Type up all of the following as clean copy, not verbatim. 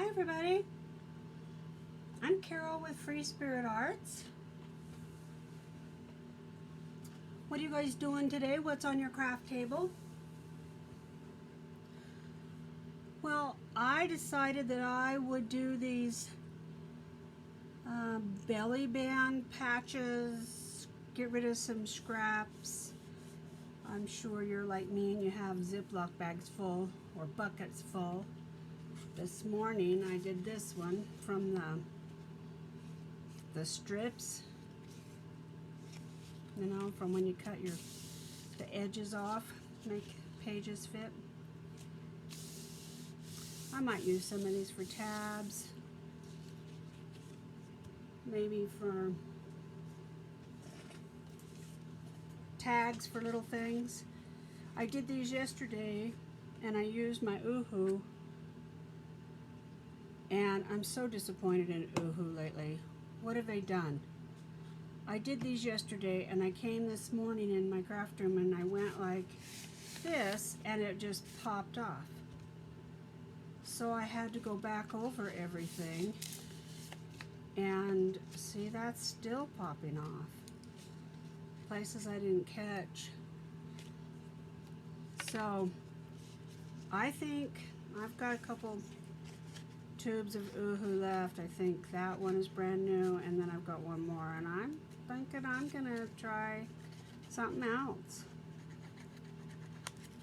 Hi everybody, I'm Carol with Free Spirit Arts. What are you guys doing today? What's on your craft table? Well, I decided that I would do these belly band patches, get rid of some scraps. I'm sure you're like me and you have Ziploc bags full or buckets full. This morning I did this one from the strips, you know, from when you cut the edges off, make pages fit. I might use some of these for tabs, maybe for tags for little things. I did these yesterday and I used my Oohoo, and I'm so disappointed in Oohoo lately. What have they done? I did these yesterday and I came this morning in my craft room and I went like this and it just popped off. So I had to go back over everything, and see, that's still popping off. Places I didn't catch. So I think I've got a couple tubes of Oohoo left. I think that one is brand new, and then I've got one more, and I'm thinking I'm gonna try something else.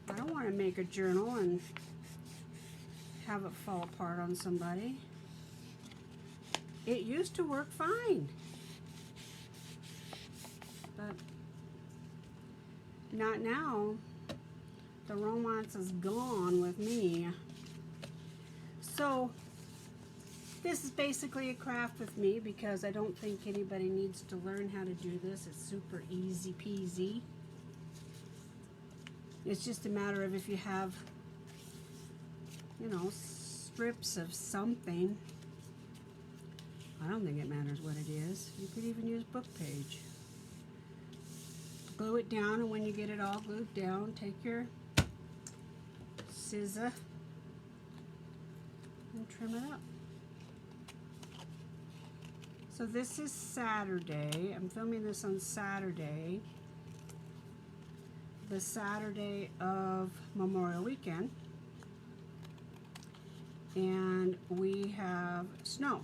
I don't want to make a journal and have it fall apart on somebody. It used to work fine, but not now. The romance is gone with me. So this is basically a craft with me because I don't think anybody needs to learn how to do this. It's super easy peasy. It's just a matter of if you have, you know, strips of something. I don't think it matters what it is. You could even use book page. Glue it down, and when you get it all glued down, take your scissor and trim it up. So this is Saturday. I'm filming this on Saturday, the Saturday of Memorial Weekend, and we have snow.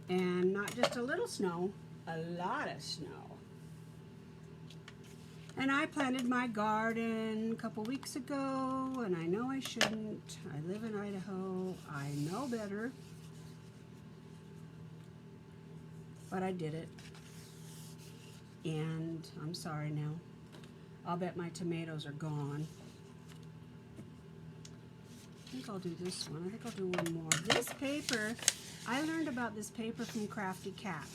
And not just a little snow, a lot of snow. And I planted my garden a couple weeks ago, and I know I shouldn't. I live in Idaho. I know better. But I did it. And I'm sorry now. I'll bet my tomatoes are gone. I think I'll do this one. I think I'll do one more. This paper, I learned about this paper from Crafty Cat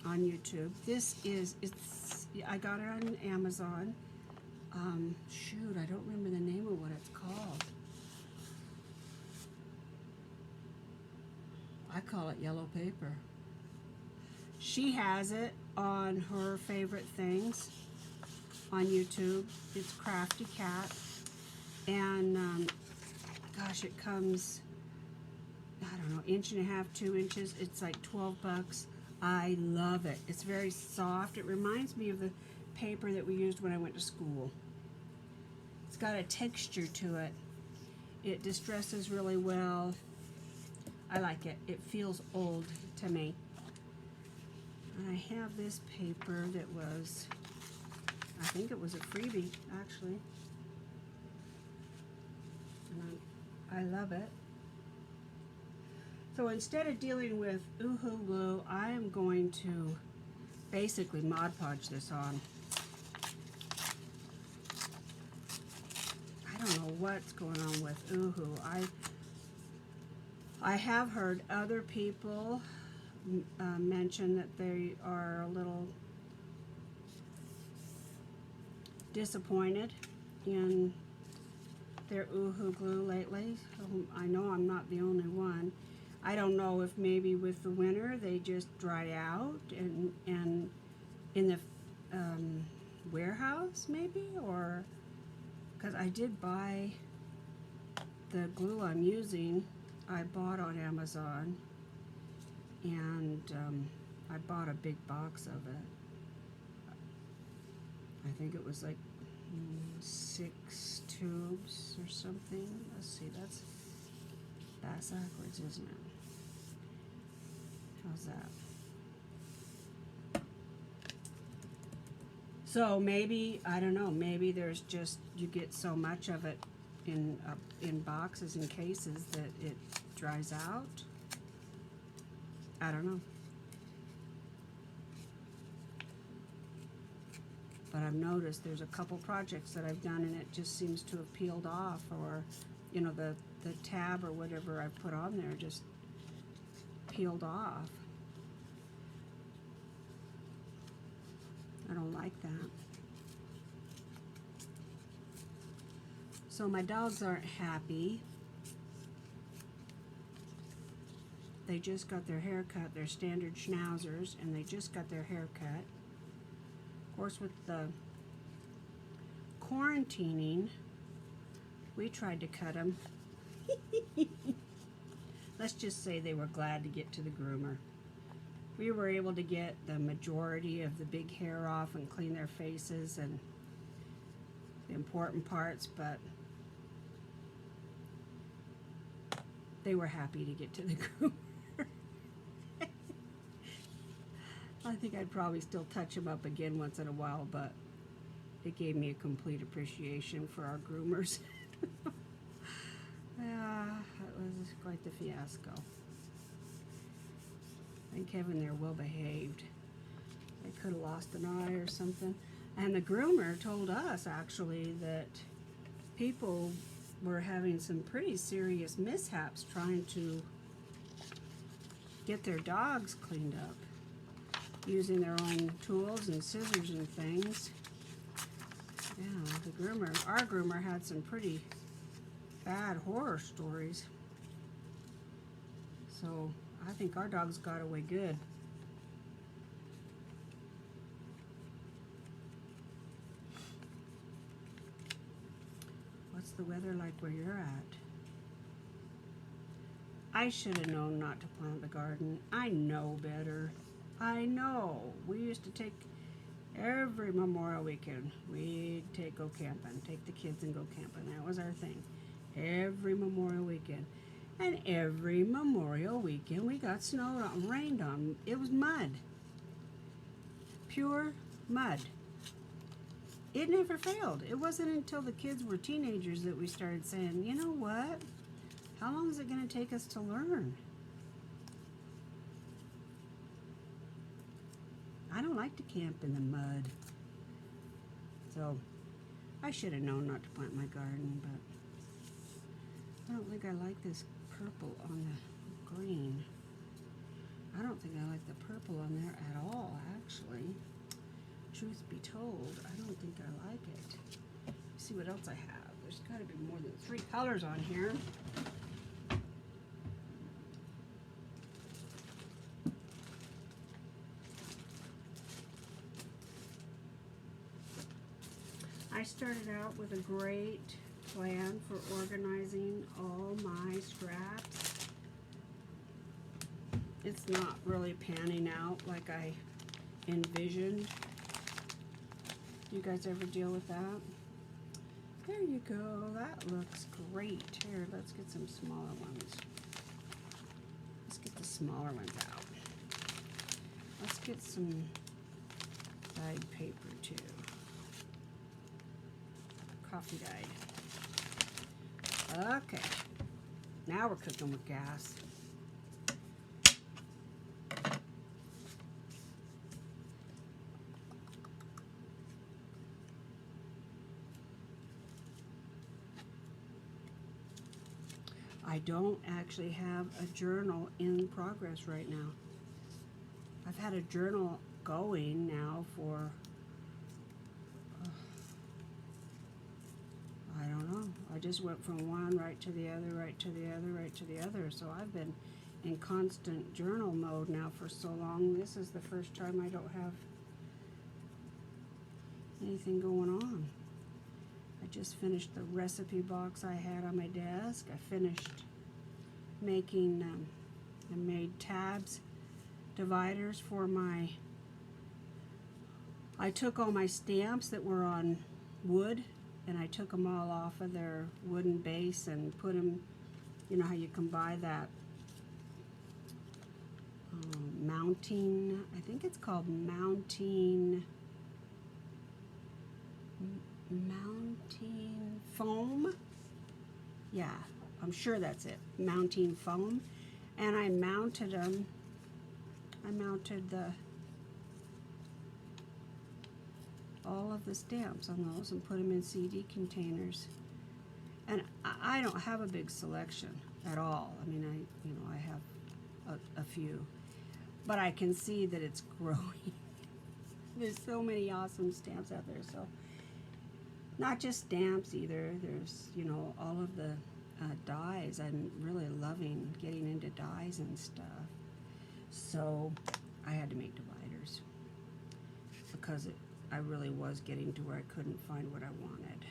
on YouTube. This is, I got it on Amazon. Shoot, I don't remember the name of what it's called. I call it yellow paper. She has it on her favorite things on YouTube. It's Crafty Cat. And gosh, it comes, I don't know, 1.5 inches, 2 inches. It's like 12 bucks. I love it. It's very soft. It reminds me of the paper that we used when I went to school. It's got a texture to it. It distresses really well. I like it. It feels old to me. And I have this paper that was, I think it was a freebie actually. And I love it. So instead of dealing with Oohoo glue, I am going to basically Mod Podge this on. I don't know what's going on with Oohoo. I have heard other people mention that they are a little disappointed in their Oohoo glue lately. I know I'm not the only one. I don't know if maybe with the winter they just dry out and in the warehouse maybe, or because I did buy the glue I'm using, I bought on Amazon, and I bought a big box of it. I think it was like 6 tubes or something. Let's see, that's backwards, isn't it? How's that? So maybe, I don't know, maybe there's just, you get so much of it in boxes and cases that it dries out. I don't know. But I've noticed there's a couple projects that I've done and it just seems to have peeled off, or, you know, the tab or whatever I put on there just peeled off. I don't like that. So my dogs aren't happy. They just got their hair cut. They're standard schnauzers, and they just got their hair cut. Of course, with the quarantining, we tried to cut them. Let's just say they were glad to get to the groomer. We were able to get the majority of the big hair off and clean their faces and the important parts, but they were happy to get to the groomer. I think I'd probably still touch them up again once in a while, but it gave me a complete appreciation for our groomers. Yeah, it was quite the fiasco. I think Kevin there well behaved. They could have lost an eye or something. And the groomer told us actually that people were having some pretty serious mishaps trying to get their dogs cleaned up, using their own tools and scissors and things. Yeah, the groomer, our groomer had some pretty bad horror stories. So I think our dogs got away good. What's the weather like where you're at? I should have known not to plant the garden. I know better. I know. We used to take every Memorial weekend. We'd go camping, take the kids and go camping. That was our thing. Every Memorial weekend. And every Memorial weekend we got snowed on, rained on. It was mud. Pure mud. It never failed. It wasn't until the kids were teenagers that we started saying, you know what? How long is it going to take us to learn? I don't like to camp in the mud. So I should have known not to plant my garden, but I don't think I like this purple on the green. I don't think I like the purple on there at all, actually. Truth be told, I don't think I like it. Let's see what else I have. There's got to be more than 3 colors on here. I started out with a great plan for organizing all my scraps. It's not really panning out like I envisioned. You guys ever deal with that? There you go. That looks great. Here, let's get some smaller ones. Let's get the smaller ones out. Let's get some dyed paper too. Coffee dyed. Okay. Now we're cooking with gas. I don't actually have a journal in progress right now. I've had a journal going now for, I don't know. I just went from one right to the other, right to the other, right to the other. So I've been in constant journal mode now for so long. This is the first time I don't have anything going on. I just finished the recipe box I had on my desk. I finished making, I made tabs, dividers for my, I took all my stamps that were on wood and I took them all off of their wooden base and put them, you know how you can buy that mounting, I think it's called mounting foam. Yeah, I'm sure that's it, mounting foam. And I mounted them, I mounted all of the stamps on those and put them in CD containers. And I don't have a big selection at all. I mean, I have a few, but I can see that it's growing. There's so many awesome stamps out there. So not just stamps either. There's, you know, all of the dyes. I'm really loving getting into dyes and stuff. So I had to make dividers because I really was getting to where I couldn't find what I wanted.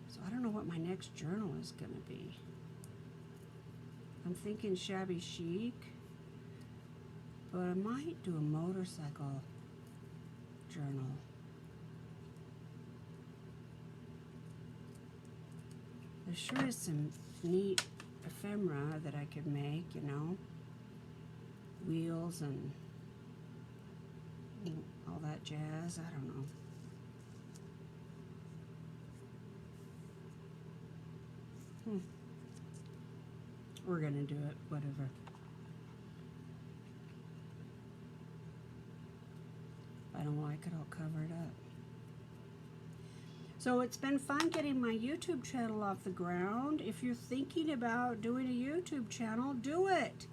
So I don't know what my next journal is going to be. I'm thinking shabby chic, but I might do a motorcycle journal. There sure is some neat ephemera that I could make, you know, wheels and all that jazz. I don't know. We're gonna do it, whatever. If I don't like it, I'll cover it up. So it's been fun getting my YouTube channel off the ground. If you're thinking about doing a YouTube channel, do it.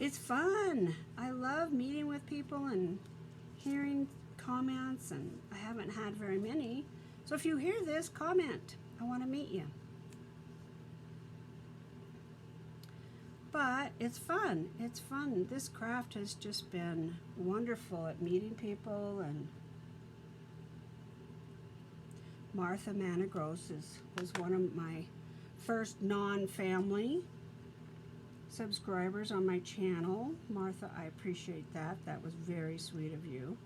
It's fun. I love meeting with people and hearing comments, and I haven't had very many. So if you hear this, comment. I want to meet you. But it's fun. It's fun. This craft has just been wonderful at meeting people. And Martha Managros was one of my first non-family subscribers on my channel. Martha, I appreciate that. That was very sweet of you.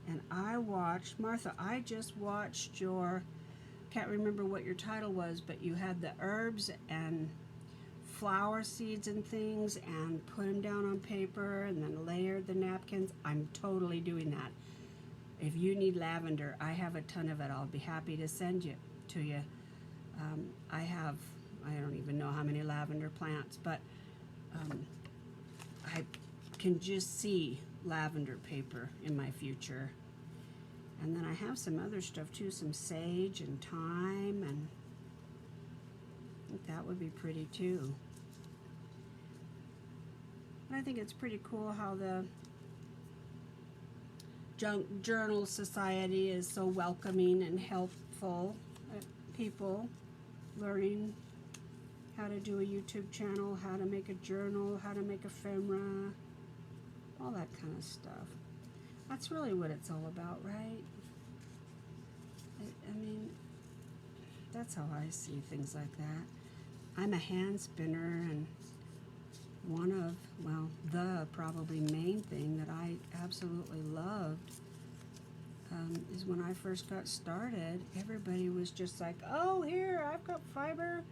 And I watched, Martha, I just watched your, can't remember what your title was, but you had the herbs and flower seeds and things and put them down on paper and then layered the napkins. I'm totally doing that. If you need lavender, I have a ton of it. I'll be happy to send it to you. I don't even know how many lavender plants, but I can just see lavender paper in my future. And then I have some other stuff too, some sage and thyme, and I think that would be pretty too. But I think it's pretty cool how the Junk Journal Society is so welcoming and helpful at people learning how to do a YouTube channel, how to make a journal, how to make ephemera, all that kind of stuff. That's really what it's all about, right? I mean, that's how I see things like that. I'm a hand spinner, and one of, well, the probably main thing that I absolutely loved is when I first got started, everybody was just like, oh, here, I've got fiber.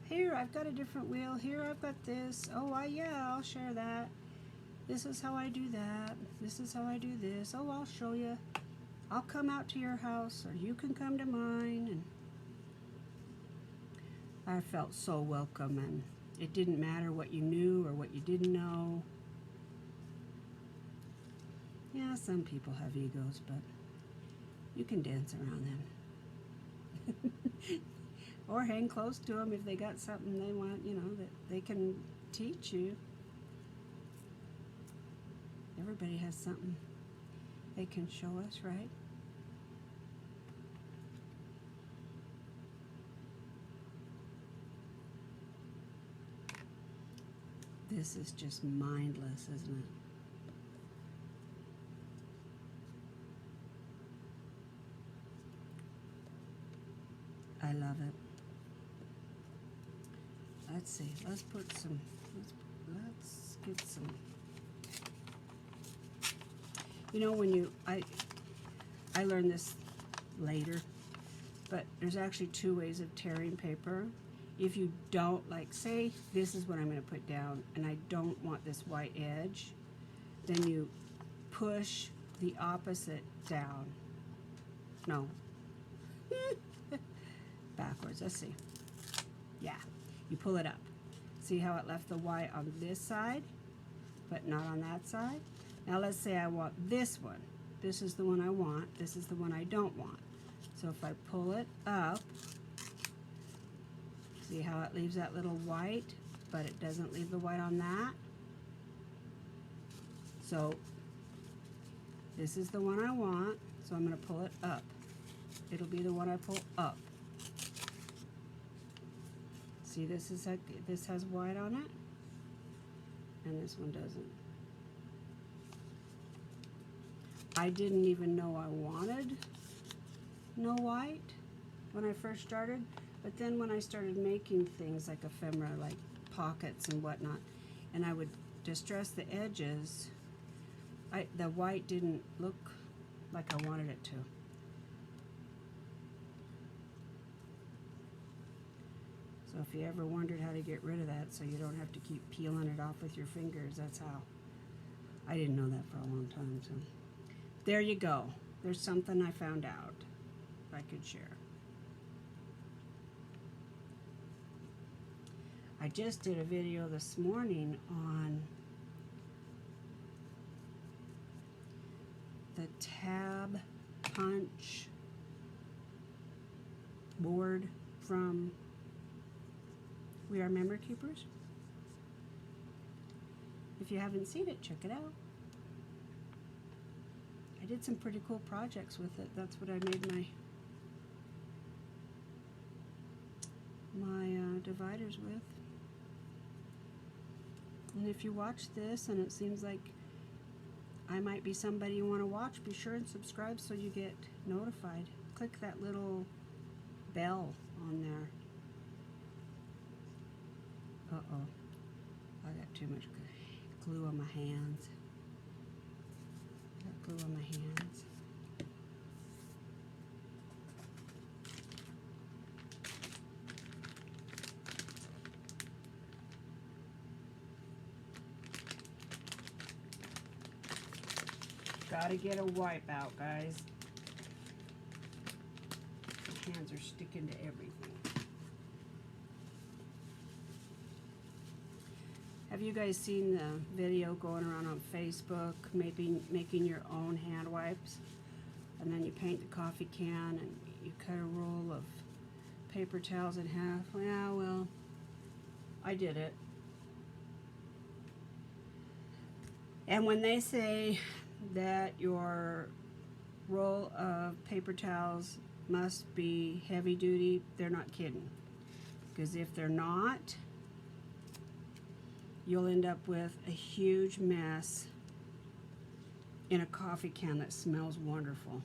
Here, I've got a different wheel. Here, I've got this. Oh, yeah, I'll share that. This is how I do that. This is how I do this. Oh, I'll show you. I'll come out to your house, or you can come to mine. And I felt so welcome, and it didn't matter what you knew or what you didn't know. Yeah, some people have egos, but you can dance around them. Or hang close to them if they got something they want, you know, that they can teach you. Everybody has something they can show us, right? This is just mindless, isn't it? I love it. Let's see. Let's put some. Let's get some. You know, when I learned this later, but there's actually two ways of tearing paper. If you don't, like, say this is what I'm going to put down, and I don't want this white edge, then you push the opposite down. No. Backwards. Let's see. Yeah. You pull it up. See how it left the white on this side, but not on that side? Now let's say I want this one. This is the one I want. This is the one I don't want. So if I pull it up, see how it leaves that little white, but it doesn't leave the white on that? So this is the one I want, so I'm going to pull it up. It'll be the one I pull up. See, this has white on it, and this one doesn't. I didn't even know I wanted no white when I first started, but then when I started making things like ephemera, like pockets and whatnot, and I would distress the edges, the white didn't look like I wanted it to. So if you ever wondered how to get rid of that so you don't have to keep peeling it off with your fingers, that's how. I didn't know that for a long time, so. There you go. There's something I found out I could share. I just did a video this morning on the tab punch board from We Are Memory Keepers. If you haven't seen it, check it out. I did some pretty cool projects with it. That's what I made my dividers with. And if you watch this and it seems like I might be somebody you want to watch, be sure and subscribe so you get notified. Click that little bell on there. Uh-oh. I got too much glue on my hands. I got glue on my hands. Gotta get a wipe out, guys. My hands are sticking to everything. Have you guys seen the video going around on Facebook, maybe making your own hand wipes? And then you paint the coffee can and you cut a roll of paper towels in half. Yeah, well, I did it. And when they say that your roll of paper towels must be heavy duty, they're not kidding. Because if they're not, you'll end up with a huge mess in a coffee can that smells wonderful.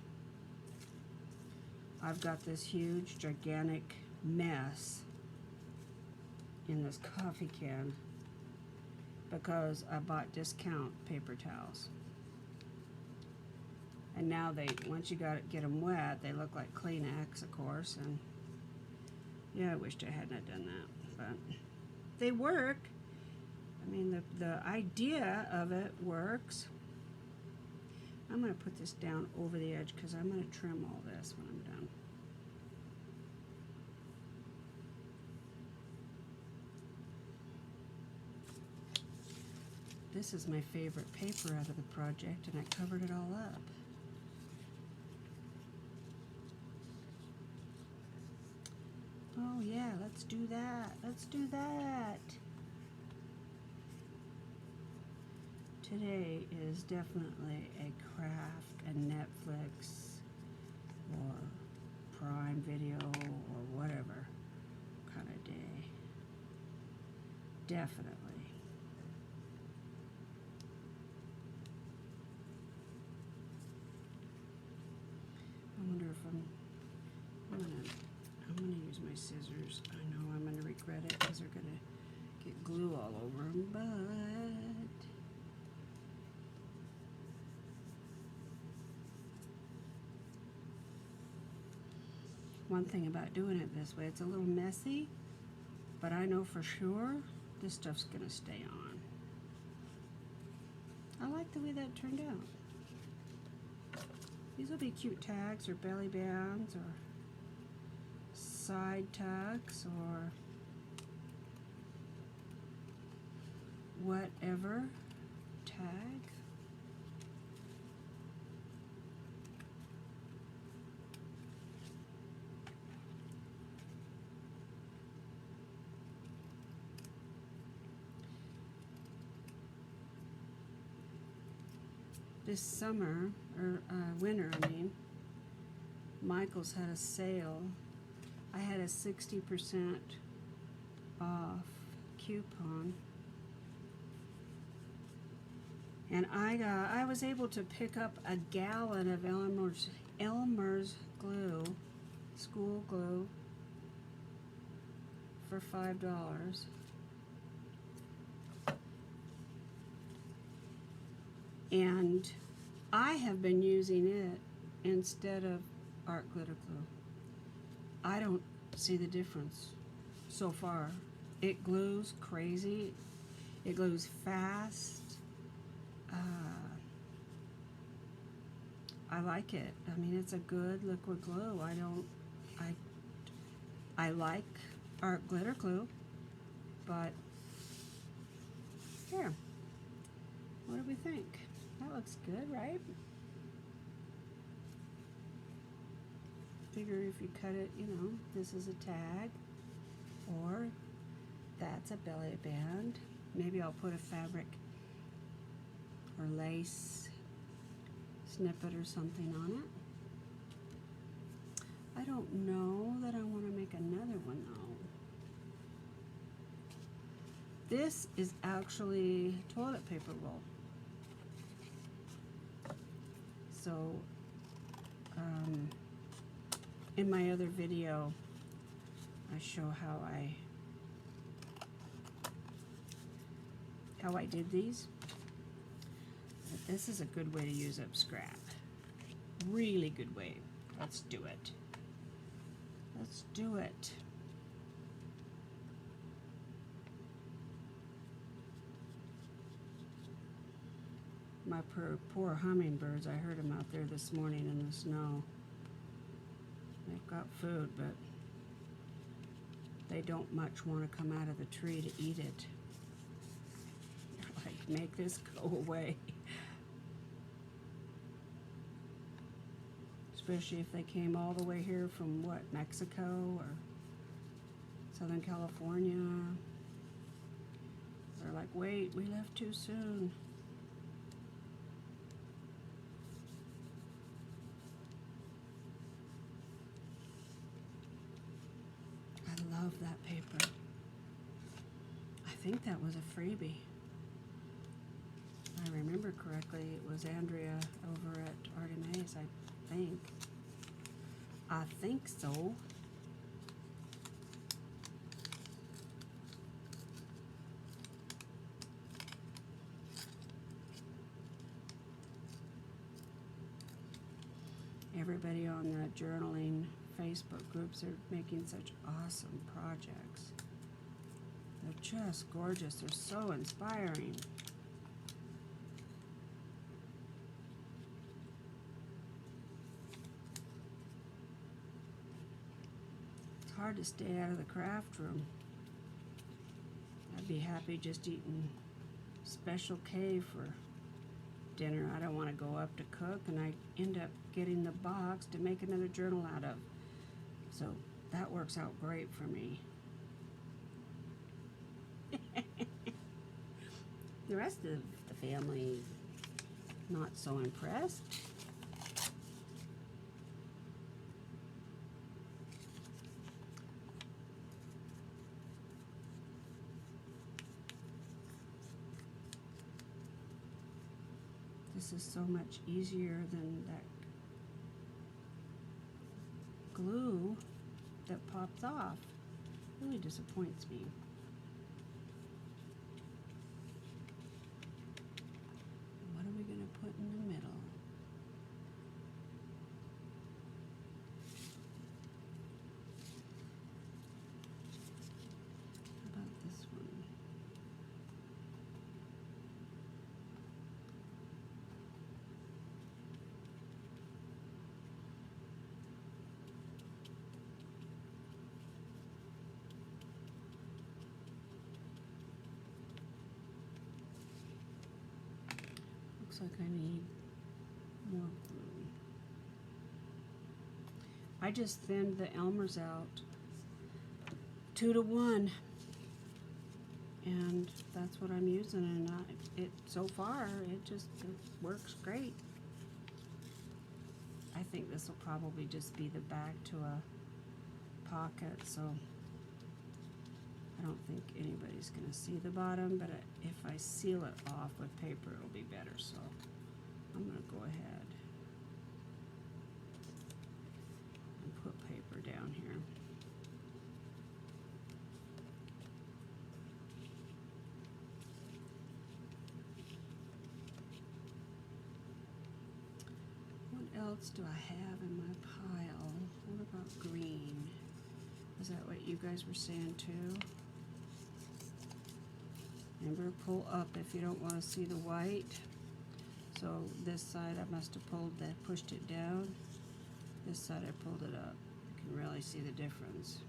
I've got this huge, gigantic mess in this coffee can because I bought discount paper towels. And now once you get them wet, they look like Kleenex, of course. And yeah, I wished I hadn't done that, but they work. I mean, the idea of it works. I'm going to put this down over the edge because I'm going to trim all this when I'm done. This is my favorite paper out of the project, and I covered it all up. Oh yeah, let's do that. Let's do that. Today is definitely a craft and Netflix or Prime Video or whatever kind of day. Definitely. are going to get glue all over them, but one thing about doing it this way, it's a little messy, but I know for sure this stuff's going to stay on. I like the way that turned out. These will be cute tags or belly bands or side tucks or whatever tag. This summer, or winter I mean, Michael's had a sale. I had a 60% off coupon, and I was able to pick up a gallon of Elmer's glue, school glue, for $5. And I have been using it instead of art glitter glue. I don't see the difference so far. It glues crazy. It glues fast. I like it. I mean, it's a good liquid glue. I like art glitter glue, but here, what do we think? That looks good, right? Figure if you cut it, you know, this is a tag, or that's a belly band. Maybe I'll put a fabric or lace snippet or something on it. I don't know that I want to make another one though. This is actually toilet paper roll. So, in my other video, I show how I did these. But this is a good way to use up scrap. Really good way. Let's do it. Let's do it. My poor hummingbirds, I heard them out there this morning in the snow. They've got food, but they don't much want to come out of the tree to eat it. They're like, make this go away. Especially if they came all the way here from, what, Mexico or Southern California. They're like, wait, we left too soon. I love that paper. I think that was a freebie. If I remember correctly, it was Andrea over at Artemis, I think. I think so. Everybody on the journaling Facebook groups are making such awesome projects. They're just gorgeous. They're so inspiring. It's hard to stay out of the craft room. I'd be happy just eating Special K for dinner. I don't want to go up to cook, and I end up getting the box to make another journal out of. So that works out great for me. The rest of the family, not so impressed. This is so much easier than that glue that pops off. Really disappoints me. looks like I need more glue. I just thinned the Elmer's out 2 to 1, and that's what I'm using, and so far it works great. I think this will probably just be the back to a pocket, so I don't think anybody's going to see the bottom, but if I seal it off with paper, it'll be better, so I'm going to go ahead and put paper down here. What else do I have in my pile? What about green? Is that what you guys were saying too? Remember, pull up if you don't want to see the white. So this side I must have pushed it down. This side I pulled it up. You can really see the difference.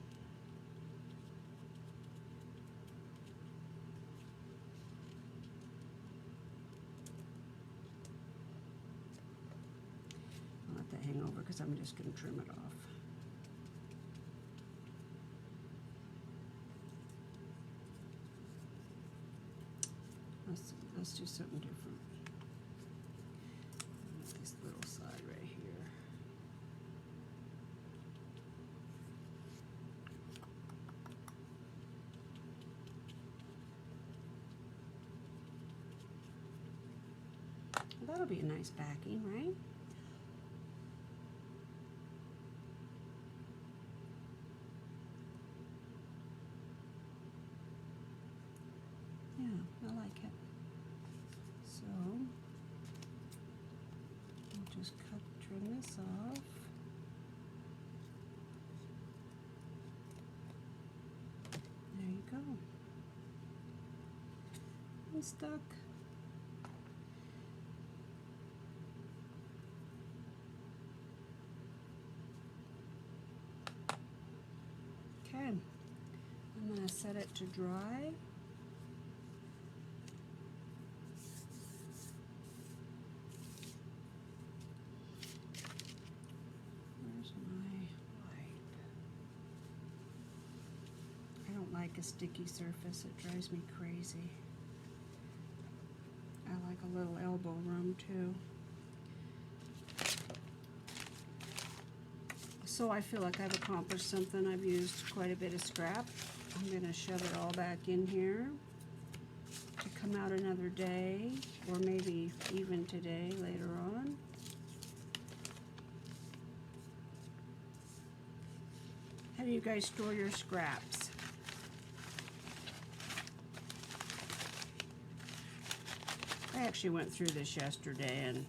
I'll let that hang over because I'm just going to trim it off. Let's do something different. This little side right here. Well, that'll be a nice backing, right? Yeah, I like it. So, I'll just trim this off. There you go. I'm stuck. Okay, I'm going to set it to dry. Like a sticky surface, it drives me crazy. I like a little elbow room too. So I feel like I've accomplished something. I've used quite a bit of scrap. I'm going to shove it all back in here to come out another day, or maybe even today later on. How do you guys store your scraps? I actually went through this yesterday and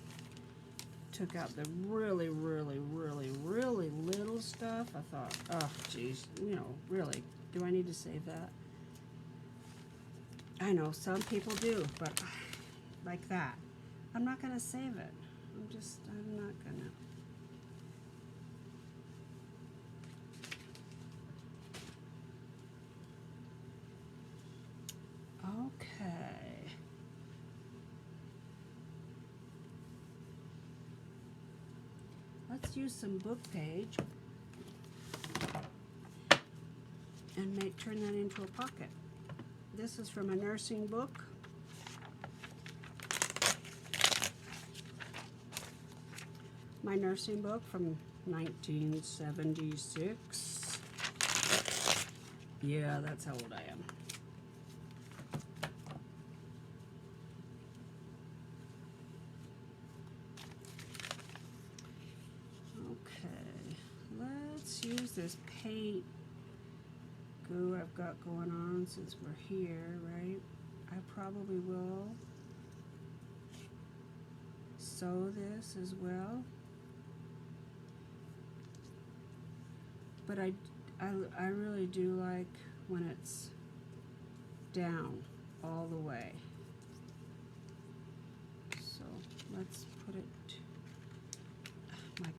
took out the really, really, really, really little stuff. I thought, oh, geez, really, do I need to save that? I know some people do, but like that. I'm not going to save it. I'm not going to. Okay. Let's use some book page and turn that into a pocket. This is from a nursing book. My nursing book from 1976. Yeah, that's how old I am. Use this paint goo I've got going on since we're here, right? I probably will sew this as well, but I really do like when it's down all the way. So let's put it